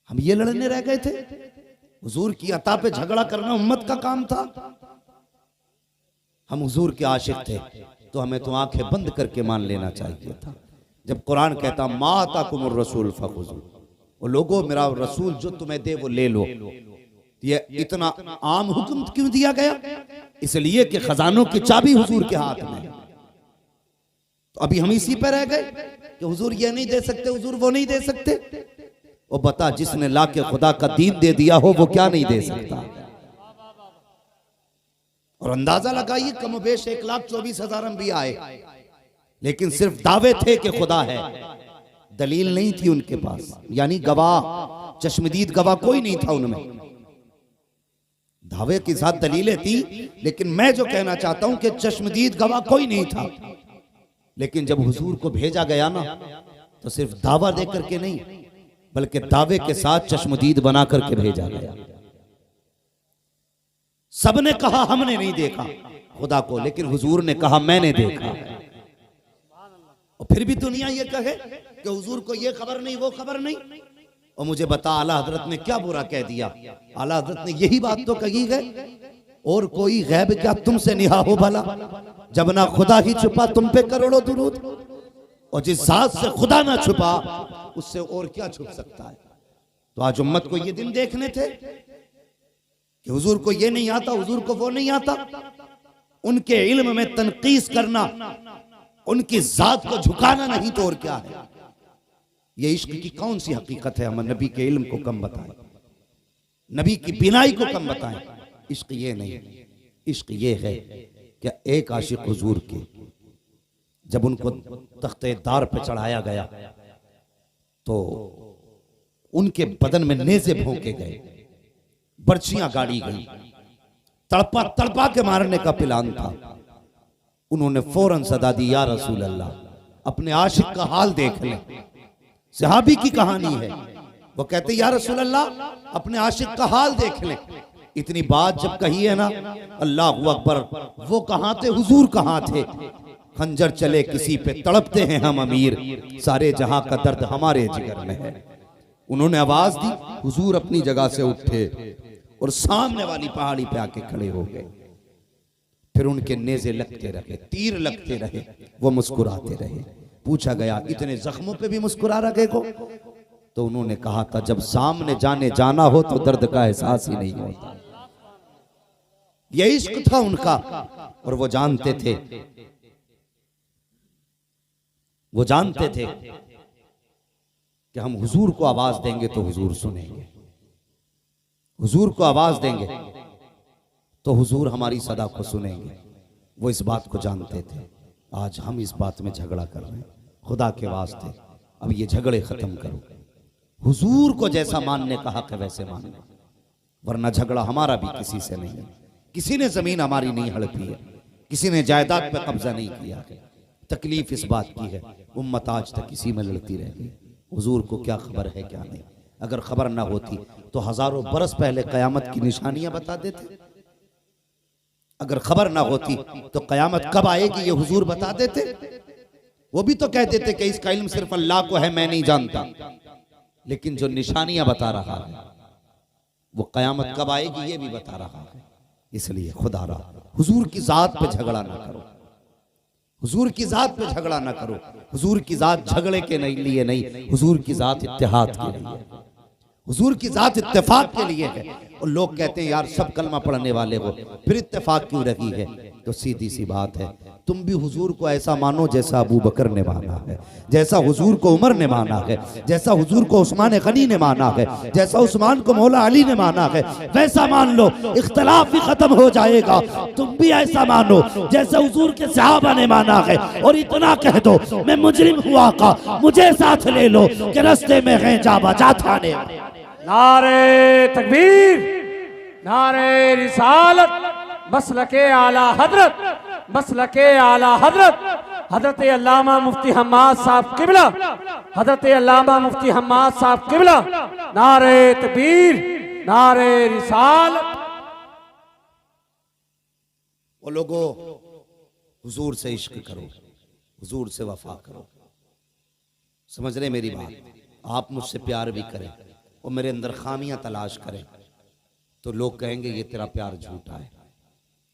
हम ये लड़ने रह गए थे? हुजूर की अता पे झगड़ा करना उम्मत का काम था। हम हुजूर के आशिक थे तो हमें तो आंखें बंद करके मान लेना चाहिए था। जब कुरान कहता मा अताकुमुर रसूल फखुज़ू, वो लोगों मेरा रसूल जो तुम्हें दे वो ले लो, ये इतना आम हुक्म क्यों दिया गया? इसलिए कि खजानों की चाबी हुजूर के हाथ में। तो अभी हम इसी पे रह गए कि हुजूर ये नहीं दे सकते, हुजूर वो नहीं दे सकते। वो बता, जिसने ला के खुदा का दीन दे दिया हो वो क्या नहीं दे सकता? और अंदाजा लगाइए, कमोबेश 1,24,000 अंबिया आए, लेकिन सिर्फ दावे थे कि खुदा है, दलील नहीं थी उनके पास। यानी गवाह, चश्मदीद गवाह कोई नहीं था उनमें। दावे के साथ दलीलें थी, लेकिन मैं जो कहना चाहता हूं कि चश्मदीद गवाह कोई नहीं था। लेकिन जब हुजूर को भेजा गया ना, तो सिर्फ दावा दे करके नहीं, बल्कि दावे के साथ चश्मदीद बना करके भेजा गया। सबने कहा हमने नहीं देखा खुदा को, लेकिन हुजूर ने कहा मैंने देखा। और फिर भी दुनिया ये कहे कि हुजूर को ये खबर नहीं, वो खबर नहीं। और मुझे बता, आला हजरत ने क्या बुरा कह दिया? आला हजरत ने यही बात तो कही है, और कोई गैब क्या तुमसे निहा हो भला, जब ना खुदा ही छुपा तुम पे करोड़ों दुरूद। और जिस जात से खुदा ना छुपा उससे और क्या छुप सकता है? तो आज उम्मत को ये दिन देखने थे कि हुजूर को ये नहीं आता, हुजूर को वो नहीं आता। उनके इल्म में तनकीस करना, उनकी जात को झुकाना नहीं तो और क्या है? ये इश्क की कौन सी हकीकत है? हम नबी के इल्म को कम बताएं, नबी की बिनाई को कम बताएं। इश्क ये नहीं, इश्क ये है कि एक आशिक हुजूर के जब उनको तख्ते दार पे चढ़ाया गया तो उनके बदन में नेज़े भोंके गए, बर्छियां गाड़ी गई, तड़पा तड़पा के मारने का प्लान था। उन्होंने फौरन सदा दी, या रसूल अल्लाह, अपने आशिक का हाल देख लें। सहाबी की कहानी है, वो कहते या रसूल अल्लाह, अपने आशिक का हाल देख लें। इतनी बात जब कही है ना, अल्लाह अकबर, वो कहां थे, हुजूर कहां थे? खंजर चले किसी पे तड़पते हैं हम अमीर, सारे जहां का दर्द हमारे जिगर में है। उन्होंने आवाज दी, हुजूर अपनी जगह से उठे और सामने वाली पहाड़ी पे आके खड़े हो गए। फिर उनके नेज़े लगते रहे, तीर लगते रहे, वो मुस्कुराते रहे। पूछा गया, इतने जख्मों पे भी मुस्कुरा रखे को? तो उन्होंने कहा था, जब सामने जाना हो तो दर्द का एहसास ही नहीं होता। ये इश्क था उनका, और वो जानते थे, वो जानते थे कि हम हुजूर को आवाज देंगे तो हुजूर सुनेंगे, हुजूर को आवाज देंगे तो हुजूर हमारी सदा को सुनेंगे। वो इस बात को जानते थे। आज हम इस बात में झगड़ा कर रहे हैं। खुदा के वास्ते अब ये झगड़े खत्म करो, हुजूर को जैसा मानने का हक है वैसे मानो, वरना झगड़ा हमारा भी किसी से नहीं है। किसी ने जमीन हमारी नहीं हड़पी है, किसी ने जायदाद पे कब्जा नहीं किया है। तकलीफ इस बात की है, उम्मत आज तक इसी में लड़ती रह गई। हुजूर को क्या खबर है क्या नहीं? अगर खबर ना होती तो हजारों बरस पहले कयामत की निशानियां बता देते। अगर खबर ना होती तो कयामत कब आएगी ये हुजूर बता देते। वो भी तो कह देते कि इसका इल्म सिर्फ अल्लाह को है, मैं नहीं जानता। लेकिन जो निशानियां बता रहा है वो कयामत कब आएगी ये भी बता रहा है। इसलिए खुदा रहा, हुजूर की जात पे झगड़ा ना करो, हुजूर की जात पे झगड़ा ना करो। हुजूर की जात झगड़े के लिए नहीं, हुजूर की जात इत्तेहाद के लिए, हुजूर की जात इत्तेफाक के लिए है। और लोग कहते हैं यार सब कलमा पढ़ने वाले हो, फिर इत्तेफाक क्यों रही है? तो सीधी सी बात है, तुम भी हुजूर को ऐसा मानो जैसा अबू बकर ने माना है, जैसा हुजूर को उमर ने माना है, जैसा हुजूर को उस्मान गनी ने माना है, जैसा उस्मान को मौला अली ने माना है, वैसा मान लो, इख्तलाफ भी खत्म हो जाएगा। तुम भी ऐसा मानो जैसा हुजूर के सहाबा ने माना है, और इतना कह दो मैं मुजरिम हुआ का, मुझे साथ ले लो कि रास्ते में है जा बजा थाने। नारे तकबीर, नारे रिसालत, मसलके आला हजरत, मसलके आला हजरत, हजरत अल्लामा मुफ्ती हम्माद साहब किबला, हजरत अल्लामा मुफ्ती हम्माद साहब किबला। नारे तकबीर, नारे रिसालत। वो लोगों, हुजूर से इश्क करो, हुजूर से वफा करो। समझ रहे मेरी बात? आप मुझसे प्यार भी करें और मेरे अंदर खामियां तलाश करें तो लोग कहेंगे ये तेरा प्यार झूठा है।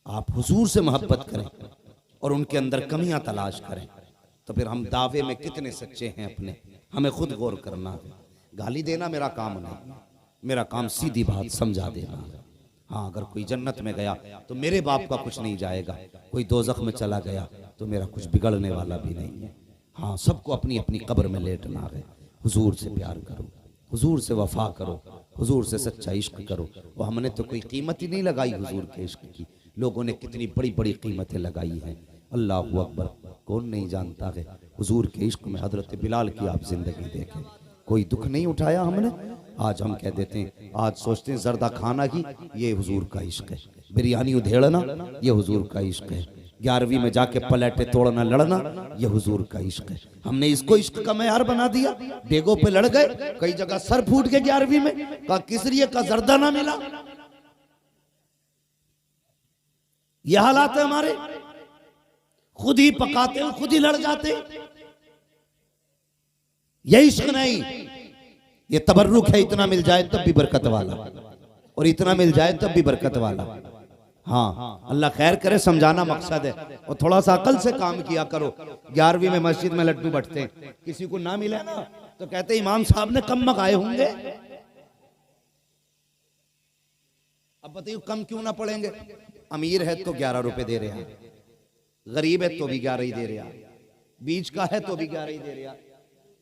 आप हुजूर से मोहब्बत करें और उनके अंदर कमियां तलाश करें तो फिर हम दावे में कितने सच्चे हैं अपने, हमें खुद गौर करना है। गाली देना मेरा काम नहीं, मेरा काम सीधी बात समझा देना। हाँ, अगर कोई जन्नत में गया तो मेरे बाप का कुछ नहीं जाएगा, कोई दोज़ख में चला गया तो मेरा कुछ बिगड़ने वाला भी नहीं है। हाँ, सबको अपनी अपनी कब्र में लेटना है। हुजूर से प्यार करो, हुजूर से वफा करो, हुजूर से सच्चा इश्क करो। वो हमने तो कोई कीमत ही नहीं लगाई हुजूर के इश्क की, लोगों ने कितनी बड़ी बड़ी कीमतें लगाई हैं। अल्लाहु अकबर। कौन नहीं जानता है हुजूर के इश्क में हजरत बिलाल की आप जिंदगी देखें, कोई दुख नहीं उठाया हमने। आज हम कह देते हैं, आज सोचते हैं जर्दा खाना की ये हुजूर का इश्क है, बिरयानी उधेड़ना ये हुजूर का इश्क है, 11वीं में जाके पलेटे तोड़ना लड़ना ये हुजूर का इश्क है। हमने इसको इश्क का मेयार बना दिया, डेगों पे लड़ गए, कई जगह सर फूट के 11वीं में का किसरिये का जर्दा ना मिला। ये हालात है हमारे, खुद ही पकाते हो, खुद ही लड़ जाते। ये इश्क नहीं, ये तबर्रुक है। इतना मिल जाए तब भी बरकत वाला, और इतना मिल जाए तब भी बरकत वाला। हाँ, अल्लाह खैर करे, समझाना मकसद है। और थोड़ा सा अकल से काम किया करो। 11वीं में मस्जिद में लड्डू बंटते हैं, किसी को ना मिले ना तो कहते इमाम साहब ने कम मंगाए होंगे। अब बताइए कम क्यों ना पड़ेंगे? अमीर है तो 11 रुपए दे रहे हैं, गरीब है तो भी 11 ही दे रहे हैं, बीच का है तो भी 11 ही दे रहे हैं।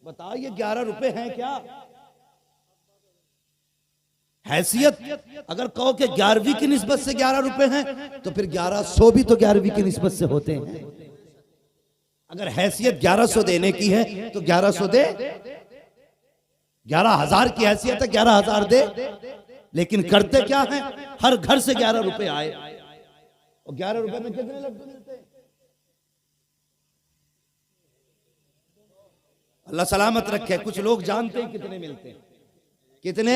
बताओ ये 11 रुपए हैं क्या? हैसियत अगर कहो कि 11वीं की निस्बत से 11 रुपए हैं तो फिर 1100 भी तो 11वीं की निस्बत से होते हैं। अगर हैसियत 1100 देने की है तो 1100 दे, 11,000 की हैसियत है 11,000 दे। लेकिन करते क्या है, हर घर से 11 रुपए आए, और 11 रुपए में कितने लड्डू मिलते हैं? अल्लाह सलामत रखे। कुछ लोग जानते हैं कितने मिलते हैं, कितने?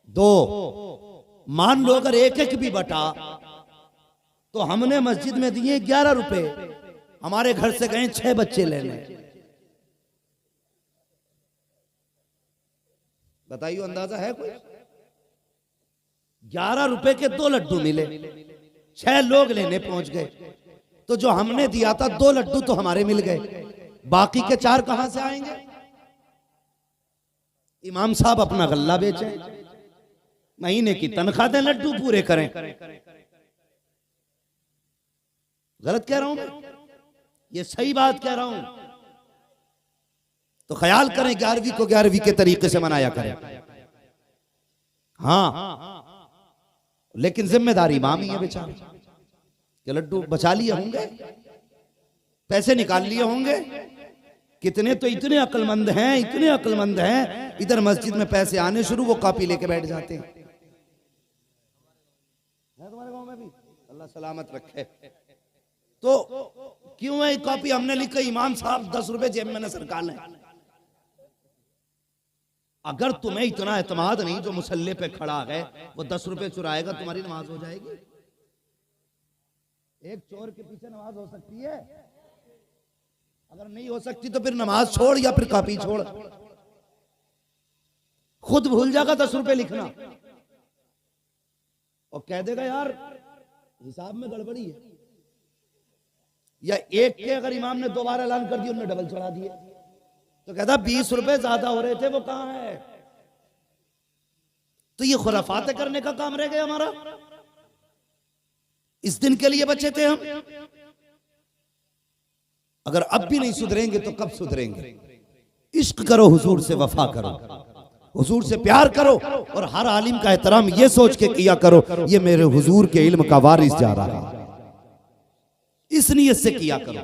2। मान लो अगर एक एक भी बटा तो हमने मस्जिद में दिए 11 रुपए, हमारे घर से गए 6 बच्चे लेने। बताइए अंदाजा है कोई? 11 रुपए के 2 लड्डू मिले, 6 लोग लेने पहुंच गए, तो जो हमने दिया था 2 लड्डू तो हमारे मिल गए, बाकी के 4 कहां से आएंगे? इमाम साहब अपना गल्ला बेचे, महीने की तनख्वाह दें, लड्डू पूरे करें। गलत कह रहा हूं मैं? ये सही बात कह रहा हूं। तो ख्याल करें 11वीं को 11वीं के तरीके से मनाया करें। हाँ, लेकिन जिम्मेदारी इमाम ही है बेचारे कि लड्डू बचा लिए होंगे, पैसे निकाल लिए होंगे। कितने तो इतने अक्लमंद हैं, इतने अक्लमंद हैं, इधर मस्जिद में पैसे आने शुरू, वो कॉपी लेके बैठ जाते हैं। तुम्हारे गांव में भी अल्लाह सलामत रखे। तो क्यों है कॉपी? हमने लिखा इमाम साहब 10 रुपए जेब में न सरकार ने। अगर तुम्हें इतना एतमाद नहीं, जो मुसल्ले पे खड़ा है वो 10 रुपए चुराएगा, तुम्हारी नमाज हो जाएगी? एक चोर के पीछे नमाज हो सकती है? अगर नहीं हो सकती तो फिर नमाज छोड़ या फिर कॉपी छोड़। खुद भूल जाएगा 10 रुपए लिखना और कह देगा यार हिसाब में गड़बड़ी है। या एक के अगर इमाम ने 2 बार ऐलान कर दिया, उन्होंने डबल चढ़ा दिए, तो कहता 20 रुपए ज्यादा हो रहे थे, वो कहां है? तो ये खुराफात करने का काम रह गया हमारा। इस दिन के लिए बचे थे हम। अगर अब भी नहीं सुधरेंगे तो कब सुधरेंगे? इश्क करो, हुजूर से वफा करो, हुजूर से प्यार करो, और हर आलिम का एहतराम ये सोच के किया करो ये मेरे हुजूर के इल्म का वारिस जा रहा है, इस नियत से किया करो,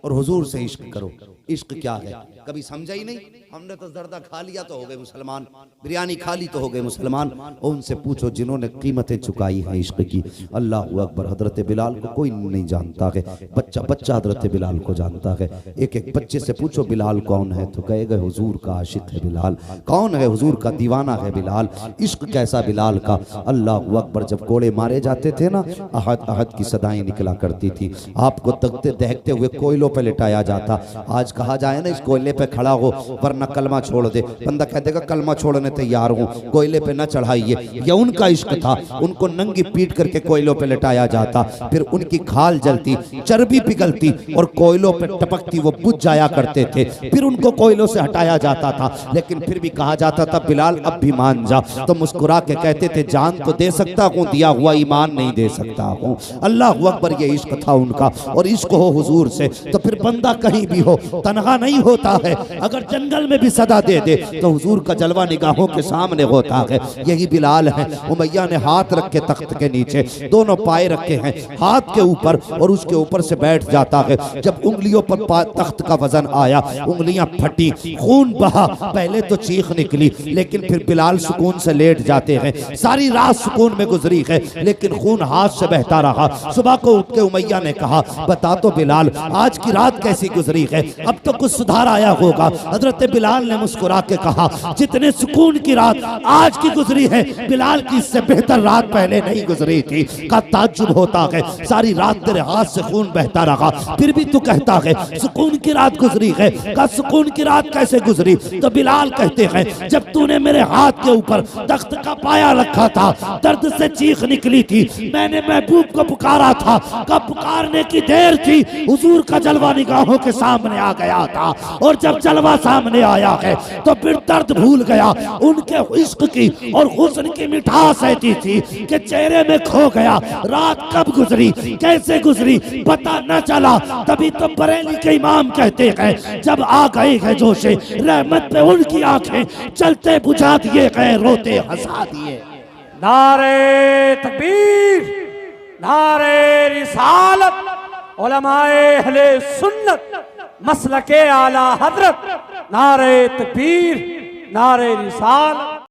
और हुजूर से इश्क करो। इश्क क्या है कभी समझा ही नहीं। हमने तो जर्दा खा लिया तो हो गए मुसलमान, बिरयानी खा ली तो हो गए मुसलमान। और उनसे पूछो जिन्होंने कीमतें चुकाई हैं इश्क की। अल्लाह अकबर। हजरत बिलाल को कोई नहीं जानता है, बच्चा बच्चा हजरत बिलाल को जानता है। एक एक बच्चे से पूछो बिलाल कौन है, तो कहेगा हुजूर का आशिक है बिलाल। कौन है? हुजूर का दीवाना है बिलाल। इश्क कैसा बिलाल का। अल्लाह अकबर। जब कोड़े मारे जाते थे ना, अहद अहद की सदाएं निकला करती थी। आपको तकते दहकते हुए कोयलों पर लिटाया जाता। आज कहा जाए ना इस कोयले पे खड़ा हो वरना कलमा छोड़ दे, बंदा कह देगा कलमा छोड़ने तैयार हूँ, कोयले पे न चढ़ाइए। यह उनका इश्क था। उनको नंगी पीट करके कोयलों पे लटाया जाता, फिर उनकी खाल जलती, चर्बी पिघलती और कोयलों पे टपकती, वो बुझ जाया करते थे। फिर उनको कोयलों से हटाया जाता था, लेकिन फिर भी कहा जाता था बिलाल अब भी मान जा। तो मुस्कुरा के कहते थे जान तो दे सकता हूँ, दिया हुआ ईमान नहीं दे सकता हूँ। अल्लाह अकबर, ये इश्क था उनका। और इश्क हो हुजूर से तो फिर बंदा कहीं भी हो तन्हा नहीं होता है। अगर जंगल में भी सदा दे दे तो हुजूर का जलवा निगाहों के सामने होता है। यही बिलाल है। उमैया ने हाथ रखे तख्त के नीचे, दोनों पाए रखे हैं हाथ के ऊपर और उसके ऊपर से बैठ जाता है। जब उंगलियों पर तख्त का वजन आया, उंगलियां फटी, खून बहा। पहले तो चीख निकली, लेकिन फिर बिलाल सुकून से लेट जाते हैं। सारी रात सुकून में गुजरी है, लेकिन खून हाथ से बहता रहा। सुबह को उठ के उमैया ने कहा बता तो बिलाल आज की रात कैसी गुजरी है, अब तो कुछ सुधार आया होगा। हजरत बिलाल ने मुस्कुरा के कहा जितने सुकून की रात आज की गुजरी है, बिलाल की इससे बेहतर रात पहले नहीं गुजरी थी। का ताज्जुब होता है, सारी रात तेरे हाथ से खून बहता रहा, फिर भी तू कहता है सुकून की रात गुजरी है। का सुकून की रात कैसे गुजरी? तो बिलाल कहते हैं जब तूने मेरे हाथ के ऊपर तख्त का पाया रखा था, दर्द से चीख निकली थी, मैंने महबूब को पुकारा था। कब पुकारने की देर थी, हुजूर का जलवा निगाहों के सामने आ गया था। और जब जलवा सामने आया है तो फिर दर्द भूल गया। उनके इश्क की और हुस्न की मिठास ऐसी थी कि चेहरे में खो गया। रात कब गुजरी, कैसे गुजरी, पता न चला। तभी तो बरेली के इमाम कहते हैं जब आ गए हैं जोशे रहमत पे उनकी आंखें चलते बुझा दिए गए, रोते हंसा दिए। नारे तकबीर, नारे रिसालत, उलमाए अहले सुन्नत, मसलके आला हजरत, नारे तकबीर, नारे रिसालत।